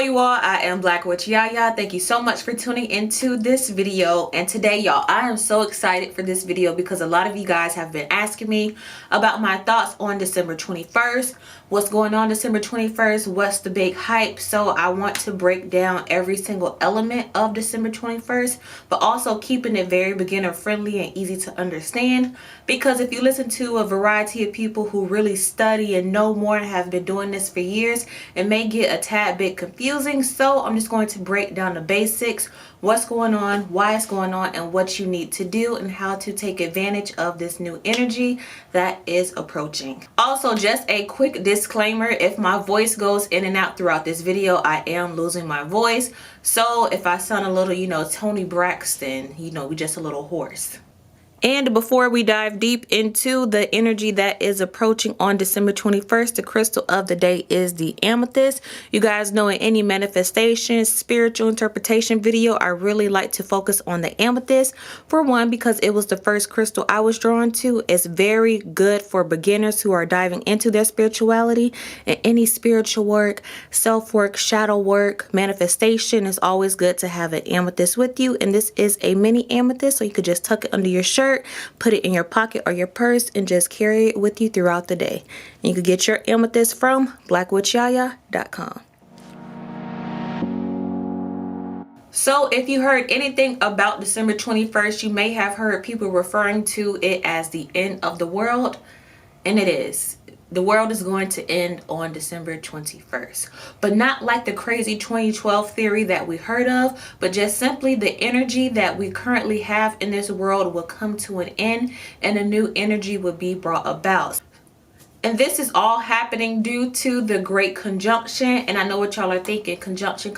you all, I am BlaqueWitchYaya. Thank you so much for tuning into this video. And today, y'all, I am so excited for this video because a lot of you guys have been asking me about my thoughts on December 21st. What's going on December 21st? What's the big hype? So I want to break down every single element of December 21st, but also keeping it very beginner friendly and easy to understand. Because if you listen to a variety of people who really study and know more and have been doing this for years, it may get a tad bit confusing. So I'm just going to break down the basics, what's going on, why it's going on, and what you need to do and how to take advantage of this new energy that is approaching. Also, just a quick disclaimer, if my voice goes in and out throughout this video, I am losing my voice. So if I sound a little, Tony Braxton, we just a little hoarse. And before we dive deep into the energy that is approaching on December 21st, the crystal of the day is the amethyst. You guys know in any manifestation, spiritual interpretation video, I really like to focus on the amethyst. For one, because it was the first crystal I was drawn to. It's very good for beginners who are diving into their spirituality and any spiritual work, self-work, shadow work, manifestation. Is always good to have an amethyst with you. And this is a mini amethyst, so you could just tuck it under your shirt, put it in your pocket or your purse, and just carry it with you throughout the day. And you can get your amethyst from BlaqueWitchYaya.com. So if you heard anything about December 21st, you may have heard people referring to it as the end of the world, and it is. The world is going to end on December 21st, but not like the crazy 2012 theory that we heard of, but just simply the energy that we currently have in this world will come to an end and a new energy will be brought about. And this is all happening due to the Great Conjunction. And I know what y'all are thinking, conjunction,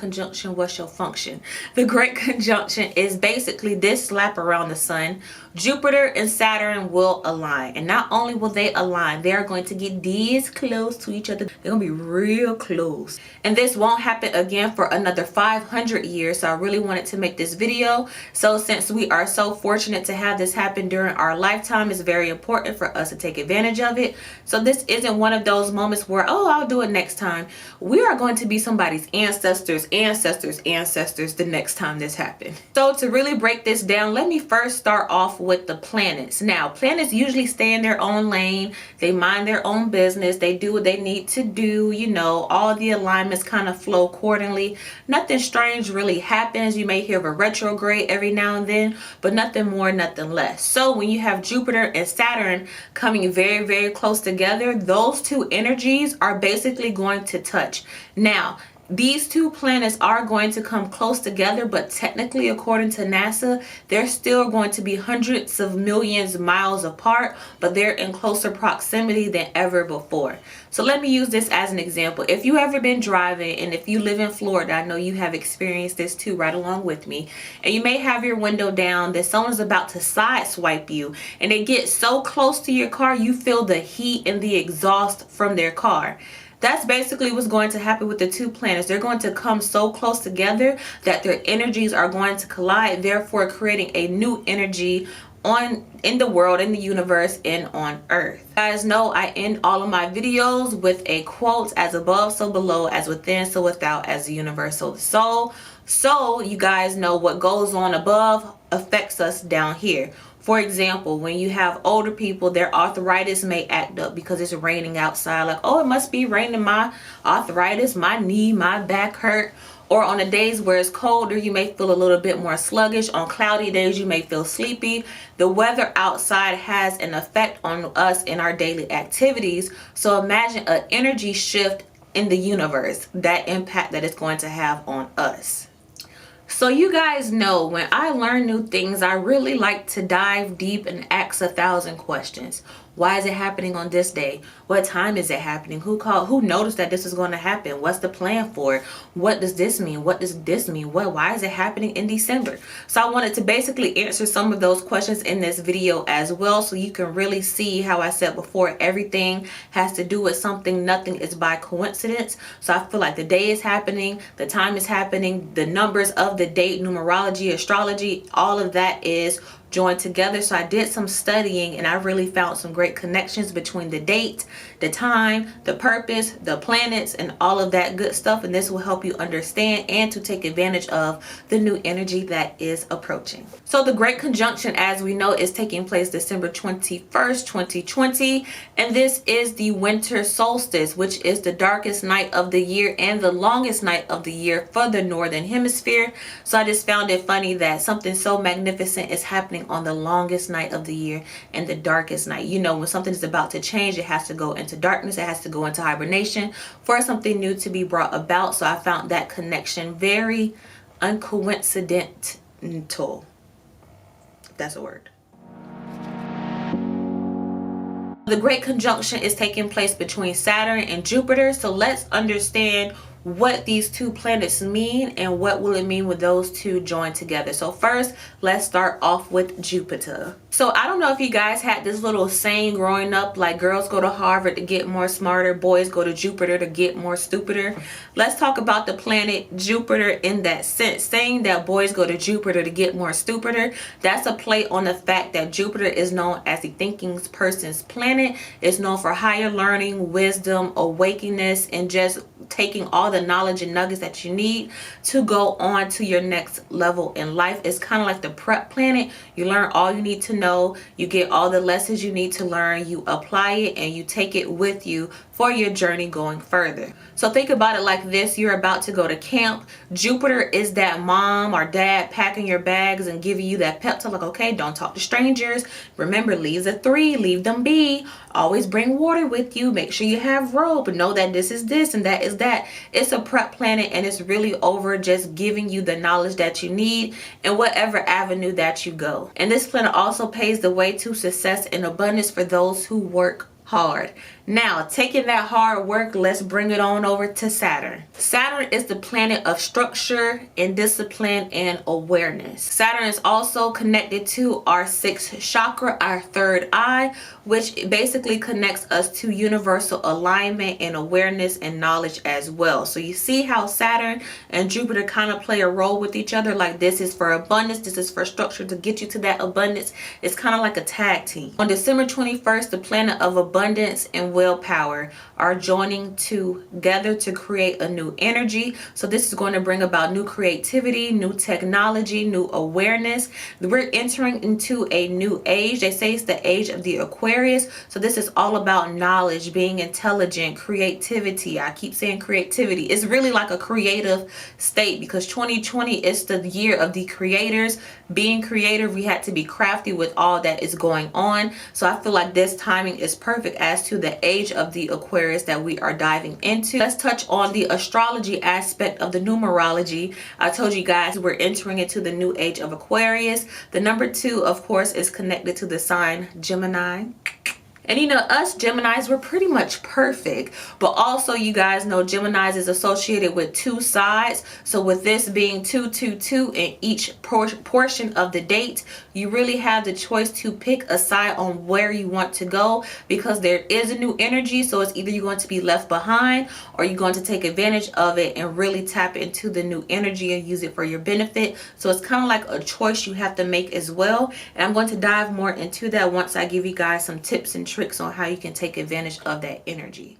what's your function? The Great Conjunction is basically this slap around the sun. Jupiter and Saturn will align. And not only will they align, they are going to get this close to each other. They're going to be real close. And this won't happen again for another 500 years. So I really wanted to make this video. So since we are so fortunate to have this happen during our lifetime, it's very important for us to take advantage of it. So this isn't one of those moments where, oh, I'll do it next time. We are going to be somebody's ancestors the next time this happens. So to really break this down, let me first start off with the planets. Now, planets usually stay in their own lane. They mind their own business. They do what they need to do. All the alignments kind of flow accordingly. Nothing strange really happens. You may hear of a retrograde every now and then, but nothing more, nothing less. So when you have Jupiter and Saturn coming very, very close together, those two energies are basically going to touch. Now, these two planets are going to come close together, but technically, according to NASA, they're still going to be hundreds of millions of miles apart, but they're in closer proximity than ever before. So let me use this as an example. If you ever been driving, and if you live in Florida, I know you have experienced this too right along with me, and you may have your window down that someone's about to sideswipe you, and they get so close to your car, you feel the heat and the exhaust from their car. That's basically what's going to happen with the two planets. They're going to come so close together that their energies are going to collide, therefore creating a new energy in the world, in the universe, and on Earth. You guys know I end all of my videos with a quote: as above, so below, as within, so without, as the universe, so the soul. So you guys know what goes on above affects us down here. For example, when you have older people, their arthritis may act up because it's raining outside. Like, oh, it must be raining, my arthritis, my knee, my back hurt. Or on the days where it's colder, you may feel a little bit more sluggish. On cloudy days, you may feel sleepy. The weather outside has an effect on us in our daily activities. So imagine an energy shift in the universe, that impact that it's going to have on us. So you guys know when I learn new things, I really like to dive deep and ask 1,000 questions. Why is it happening on this day? What time is it happening? Who called? Who noticed that this is going to happen? What's the plan for it? What does this mean? What does this mean? Why is it happening in December? So I wanted to basically answer some of those questions in this video as well, so you can really see how I said before, everything has to do with something. Nothing is by coincidence. So I feel like the day is happening, the time is happening, the numbers of the date, numerology, astrology, all of that is join together. So I did some studying and I really found some great connections between the date, the time, the purpose, the planets, and all of that good stuff. And this will help you understand and to take advantage of the new energy that is approaching. So the Great Conjunction, as we know, is taking place December 21st, 2020. And this is the winter solstice, which is the darkest night of the year and the longest night of the year for the northern hemisphere. So I just found it funny that something so magnificent is happening on the longest night of the year and the darkest night. You know, when something is about to change, it has to go into darkness, it has to go into hibernation for something new to be brought about. So I found that connection very uncoincidental, if that's a word. The Great Conjunction is taking place between Saturn and Jupiter. So let's understand what these two planets mean and what will it mean when those two join together. So first, let's start off with Jupiter. So I don't know if you guys had this little saying growing up, like girls go to Harvard to get more smarter, boys go to Jupiter to get more stupider. Let's talk about the planet Jupiter in that sense. Saying that boys go to Jupiter to get more stupider, that's a play on the fact that Jupiter is known as the thinking person's planet. It's known for higher learning, wisdom, awakeness, and just taking all the knowledge and nuggets that you need to go on to your next level in life. It's kind of like the prep planet. You learn all you need to know, you get all the lessons you need to learn, you apply it, and you take it with you for your journey going further. So think about it like this: you're about to go to camp. Jupiter is that mom or dad packing your bags and giving you that pep talk, like, okay, don't talk to strangers. Remember, leave the 3, leave them be. Always bring water with you. Make sure you have rope. Know that this is this and that is that. It's a prep planet, and it's really over just giving you the knowledge that you need in whatever avenue that you go. And this planet also paves the way to success and abundance for those who work hard. Now, taking that hard work, let's bring it on over to Saturn. Saturn is the planet of structure and discipline and awareness. Saturn is also connected to our 6th chakra, our 3rd eye, which basically connects us to universal alignment and awareness and knowledge as well. So you see how Saturn and Jupiter kind of play a role with each other. Like, this is for abundance, this is for structure to get you to that abundance. It's kind of like a tag team. On December 21st, the planet of abundance and willpower are joining together to create a new energy. So this is going to bring about new creativity, new technology, new awareness. We're entering into a new age. They say it's the age of the Aquarius. So this is all about knowledge, being intelligent, creativity. I keep saying creativity. It's really like a creative state, because 2020 is the year of the creators. Being creative, we had to be crafty with all that is going on. So I feel like this timing is perfect as to the age of the Aquarius that we are diving into. Let's touch on the astrology aspect of the numerology. I told you guys we're entering into the new age of Aquarius. The number 2, of course, is connected to the sign Gemini. And you know, us Geminis, we're pretty much perfect. But also, you guys know Geminis is associated with 2 sides. So with this being 222 in each portion of the date, you really have the choice to pick a side on where you want to go, because there is a new energy. So it's either you're going to be left behind or you're going to take advantage of it and really tap into the new energy and use it for your benefit. So it's kind of like a choice you have to make as well. And I'm going to dive more into that once I give you guys some tips and tricks on how you can take advantage of that energy.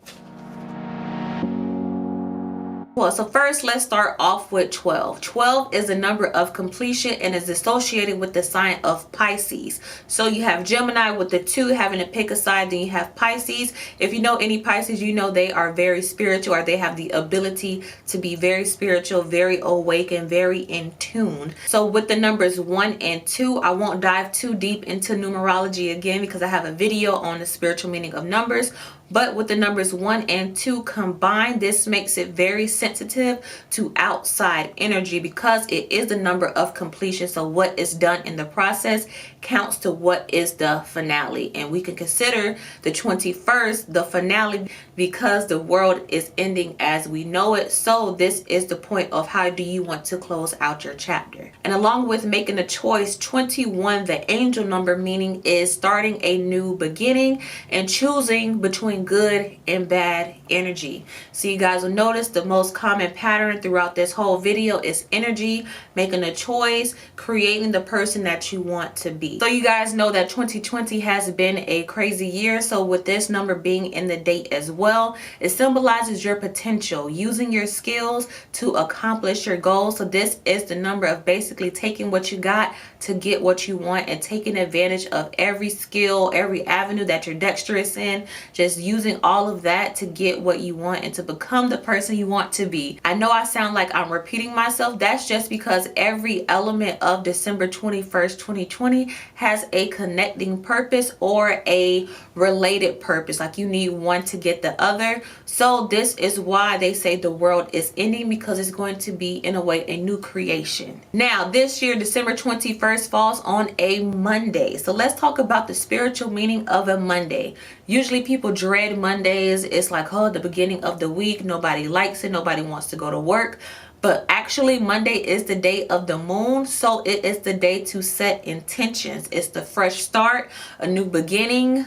Well, so first, let's start off with 12. 12 is a number of completion and is associated with the sign of Pisces. So you have Gemini with the 2 having to pick a side, then you have Pisces. If you know any Pisces, you know they are very spiritual, or they have the ability to be very spiritual, very awake, and very in tune. So with the numbers 1 and 2, I won't dive too deep into numerology again because I have a video on the spiritual meaning of numbers. But with the numbers 1 and 2 combined, this makes it very sensitive to outside energy because it is the number of completion. So what is done in the process counts to what is the finale. And we can consider the 21st the finale because the world is ending as we know it. So this is the point of how do you want to close out your chapter. And along with making a choice, 21, the angel number, meaning is starting a new beginning and choosing between in good and bad energy. So you guys will notice the most common pattern throughout this whole video is energy, making a choice, creating the person that you want to be. So you guys know that 2020 has been a crazy year. So with this number being in the date as well, it symbolizes your potential, using your skills to accomplish your goals. So this is the number of basically taking what you got to get what you want and taking advantage of every skill, every avenue that you're dexterous in, just using all of that to get what you want and to become the person you want to be. I know I sound like I'm repeating myself. That's just because every element of December 21st, 2020 has a connecting purpose or a related purpose. Like you need one to get the other. So this is why they say the world is ending, because it's going to be, in a way, a new creation. Now this year, December 21st falls on a Monday. So let's talk about the spiritual meaning of a Monday. Usually people dread Mondays. It's like, oh, the beginning of the week. Nobody likes it. Nobody wants to go to work. But actually Monday is the day of the moon. So it is the day to set intentions. It's the fresh start, a new beginning,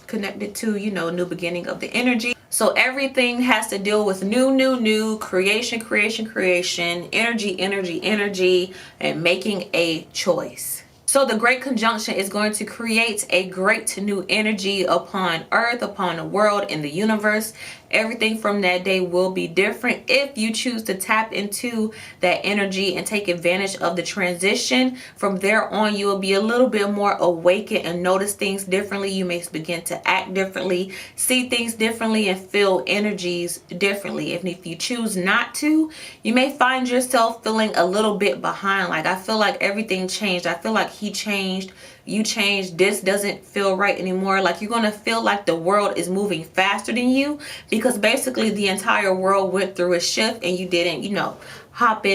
connected to, you know, new beginning of the energy. So everything has to deal with new, creation, energy, and making a choice. So the Great Conjunction is going to create a great new energy upon Earth, upon the world, in the universe. Everything from that day will be different if you choose to tap into that energy and take advantage of the transition. From there on, you will be a little bit more awakened and notice things differently. You may begin to act differently, see things differently, and feel energies differently. If you choose not to, you may find yourself feeling a little bit behind. Like, I feel like everything changed. I feel like he changed, you changed, this doesn't feel right anymore. Like, you're gonna feel like the world is moving faster than you, because basically the entire world went through a shift and you didn't, you know, hop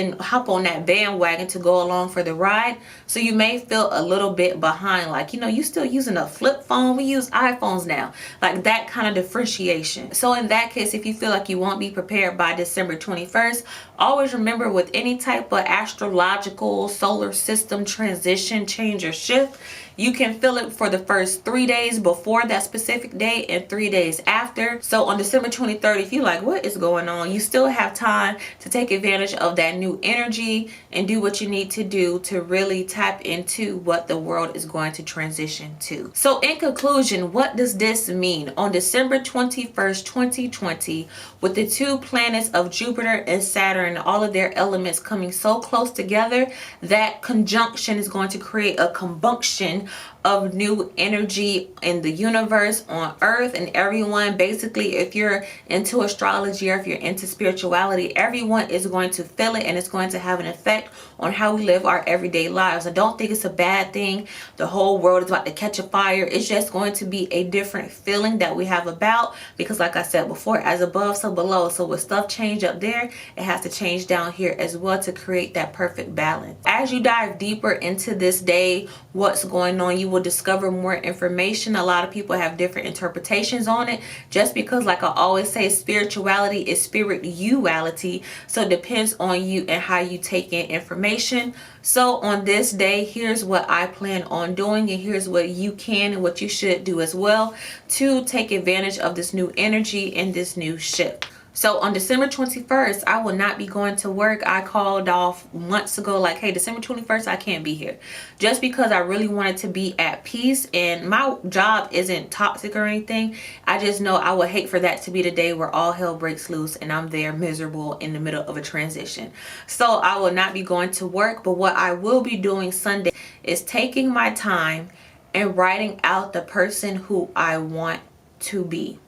on that bandwagon to go along for the ride. So you may feel a little bit behind, like, you know, you still using a flip phone, we use iPhones now, like that kind of differentiation. So in that case, if you feel like you won't be prepared by December 21st, always remember, with any type of astrological solar system transition, change, or shift, you can feel it for the first 3 days before that specific day and 3 days after. So on December 23rd, if you're like, what is going on, you still have time to take advantage of that new energy and do what you need to do to really tap into what the world is going to transition to. So in conclusion, what does this mean? On December 21st, 2020, with the two planets of Jupiter and Saturn, all of their elements coming so close together, that conjunction is going to create a combustion of new energy in the universe, on Earth, and everyone. Basically, if you're into astrology or if you're into spirituality, everyone is going to feel it, and it's going to have an effect on how we live our everyday lives. I don't think it's a bad thing. The whole world is about to catch a fire. It's just going to be a different feeling that we have about, because like I said before, as above, so below. So with stuff change up there, it has to change down here as well to create that perfect balance. As you dive deeper into this day, what's going on, you will discover more information. A lot of people have different interpretations on it, just because, like I always say, spirituality is spirituality. So it depends on you and how you take in information. So on this day, here's what I plan on doing, and here's what you can and what you should do as well to take advantage of this new energy and this new shift. So on December 21st, I will not be going to work. I called off months ago, like, hey, December 21st, I can't be here. Just because I really wanted to be at peace, and my job isn't toxic or anything. I just know I would hate for that to be the day where all hell breaks loose and I'm there miserable in the middle of a transition. So I will not be going to work, but what I will be doing Sunday is taking my time and writing out the person who I want to be.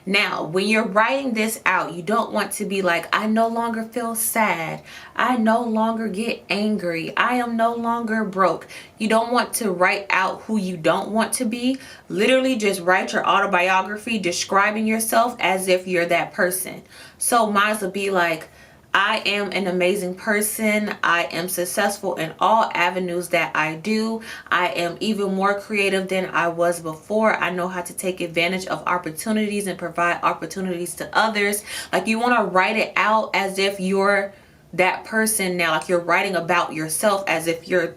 Now, when you're writing this out, you don't want to be like, I no longer feel sad. I no longer get angry. I am no longer broke. You don't want to write out who you don't want to be. Literally just write your autobiography describing yourself as if you're that person. So might as well be like, I am an amazing person. I am successful in all avenues that I do. I am even more creative than I was before. I know how to take advantage of opportunities and provide opportunities to others. Like, you want to write it out as if you're that person now. Like, you're writing about yourself as if you're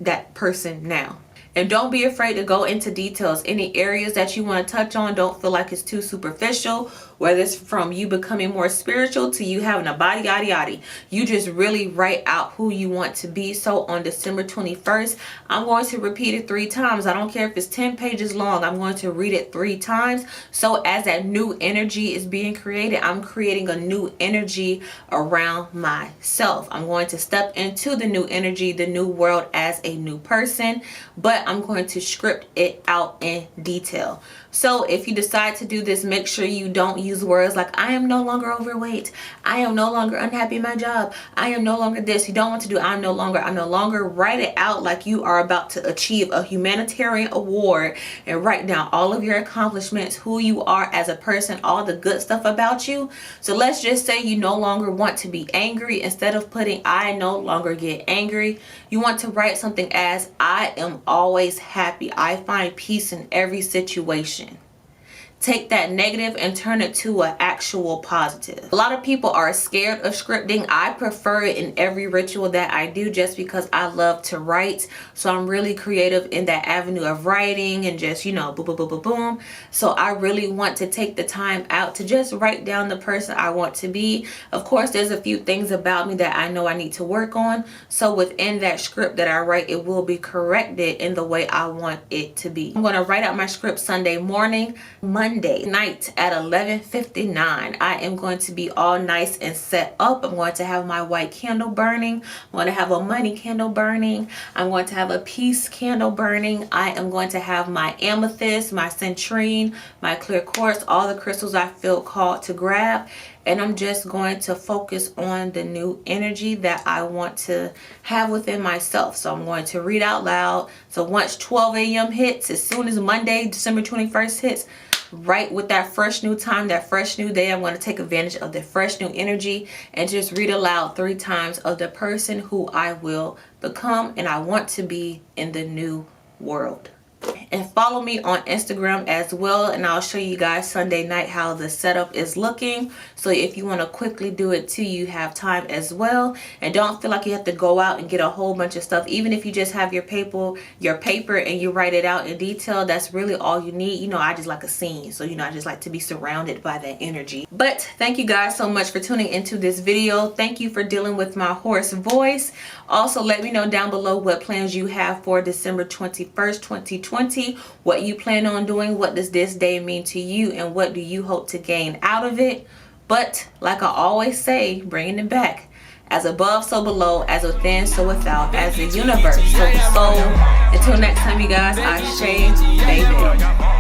that person now. And don't be afraid to go into details. Any areas that you want to touch on, don't feel like it's too superficial, whether it's from you becoming more spiritual to you having a body, yada, yada. You just really write out who you want to be. So on December 21st, I'm going to repeat it 3 times. I don't care if it's 10 pages long. I'm going to read it 3 times. So as that new energy is being created, I'm creating a new energy around myself. I'm going to step into the new energy, the new world as a new person, but I'm going to script it out in detail. So if you decide to do this, make sure you don't use words like I am no longer overweight, I am no longer unhappy in my job, I am no longer this. You don't want to do I'm no longer. Write it out like you are about to achieve a humanitarian award, and write down all of your accomplishments, who you are as a person, all the good stuff about you. So let's just say you no longer want to be angry. Instead of putting I no longer get angry, you want to write something as I am always happy. I find peace in every situation. Take that negative and turn it to an actual positive. A lot of people are scared of scripting. I prefer it in every ritual that I do just because I love to write. So I'm really creative in that avenue of writing and just, you know, boom, boom, boom, boom, boom. So I really want to take the time out to just write down the person I want to be. Of course, there's a few things about me that I know I need to work on. So within that script that I write, it will be corrected in the way I want it to be. I'm going to write out my script Sunday morning. Monday night at 11:59, I am going to be all nice and set up. I'm going to have my white candle burning. I'm going to have a money candle burning. I'm going to have a peace candle burning. I am going to have my amethyst, my citrine, my clear quartz, all the crystals I feel called to grab. And I'm just going to focus on the new energy that I want to have within myself. So I'm going to read out loud. So once 12 a.m. hits, as soon as Monday, December 21st hits, right with that fresh new time, that fresh new day, I'm going to take advantage of the fresh new energy and just read aloud 3 times of the person who I will become and I want to be in the new world. And follow me on Instagram as well, and I'll show you guys Sunday night how the setup is looking. So if you want to quickly do it too, you have time as well, and don't feel like you have to go out and get a whole bunch of stuff. Even if you just have your paper and you write it out in detail, that's really all you need. You know, I just like a scene, so you know, I just like to be surrounded by that energy. But thank you guys so much for tuning into this video. Thank you for dealing with my hoarse voice. Also, let me know down below what plans you have for December 21st, 2020. What you plan on doing, what does this day mean to you, and what do you hope to gain out of it? But like I always say, bringing it back, as above so below, as within so without, as the universe so the soul. Until next time, you guys, I shave, baby.